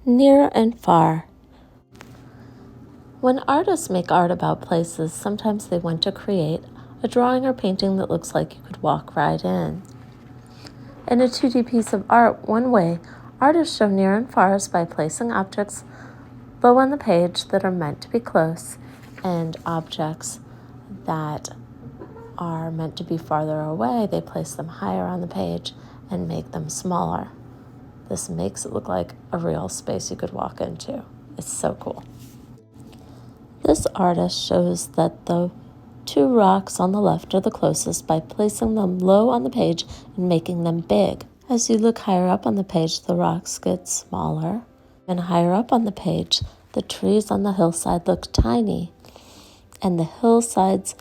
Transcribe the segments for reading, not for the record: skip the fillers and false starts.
Near and far. When artists make art about places, sometimes they want to create a drawing or painting that looks like you could walk right in. In a 2D piece of art, one way artists show near and far is by placing objects low on the page that are meant to be close and objects that are meant to be farther away, they place them higher on the page and make them smaller. This makes it look like a real space you could walk into. It's so cool. This artist shows that the two rocks on the left are the closest by placing them low on the page and making them big. As you look higher up on the page, the rocks get smaller. And higher up on the page, the trees on the hillside look tiny. And the hillsides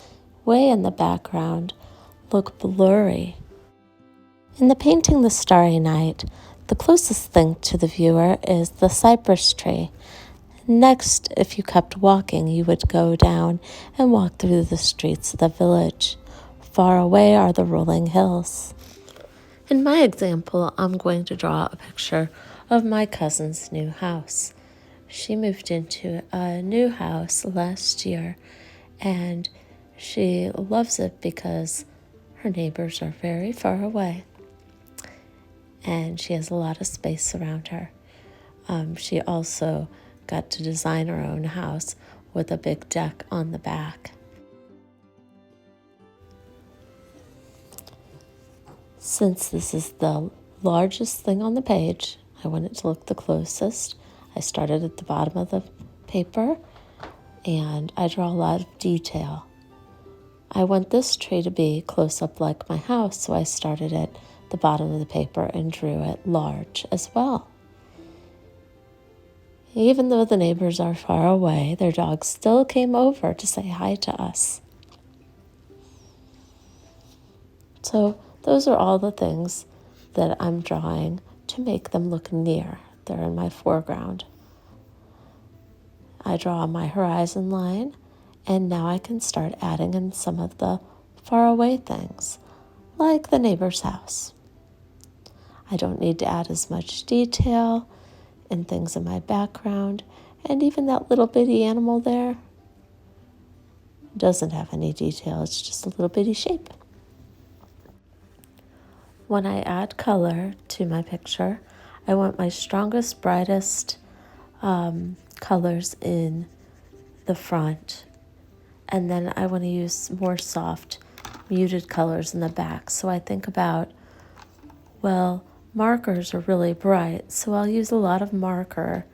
way in the background look blurry. In the painting The Starry Night, the closest thing to the viewer is the cypress tree. Next, if you kept walking, you would go down and walk through the streets of the village. Far away are the rolling hills. In my example, I'm going to draw a picture of my cousin's new house. She moved into a new house last year, and she loves it because her neighbors are very far away, and she has a lot of space around her. She also got to design her own house with a big deck on the back. Since this is the largest thing on the page, I want it to look the closest. I started at the bottom of the paper, and I draw a lot of detail. I want this tree to be close up like my house, so I started at the bottom of the paper and drew it large as well. Even though the neighbors are far away, their dog still came over to say hi to us. So those are all the things that I'm drawing to make them look near. They're in my foreground. I draw my horizon line, and now I can start adding in some of the far away things, like the neighbor's house. I don't need to add as much detail and things in my background, and even that little bitty animal there doesn't have any detail. It's just a little bitty shape. When I add color to my picture, I want my strongest, brightest colors in the front, and then I want to use more soft, muted colors in the back. So I think about, well, markers are really bright, so I'll use a lot of marker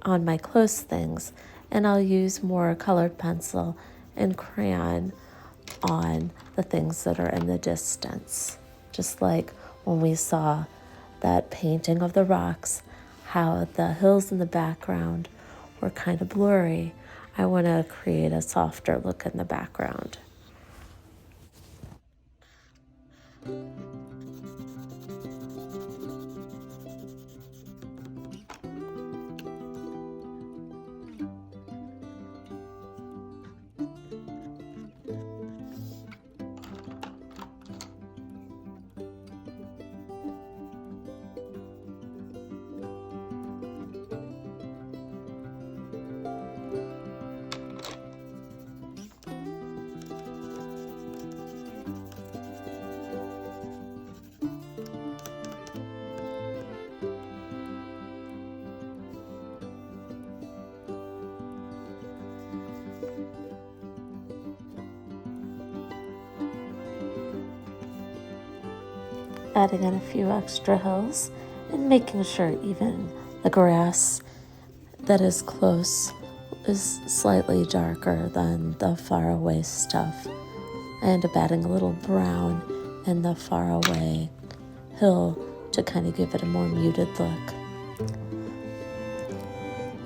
on my close things, and I'll use more colored pencil and crayon on the things that are in the distance. Just like when we saw that painting of the rocks, how the hills in the background were kind of blurry. I want to create a softer look in the background. Adding in a few extra hills and making sure even the grass that is close is slightly darker than the faraway stuff. I end up adding a little brown in the faraway hill to kind of give it a more muted look.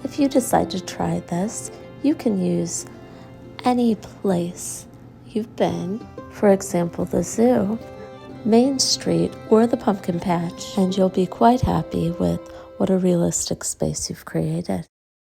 If you decide to try this, you can use any place you've been, for example, the zoo, Main Street, or the pumpkin patch, and you'll be quite happy with what a realistic space you've created.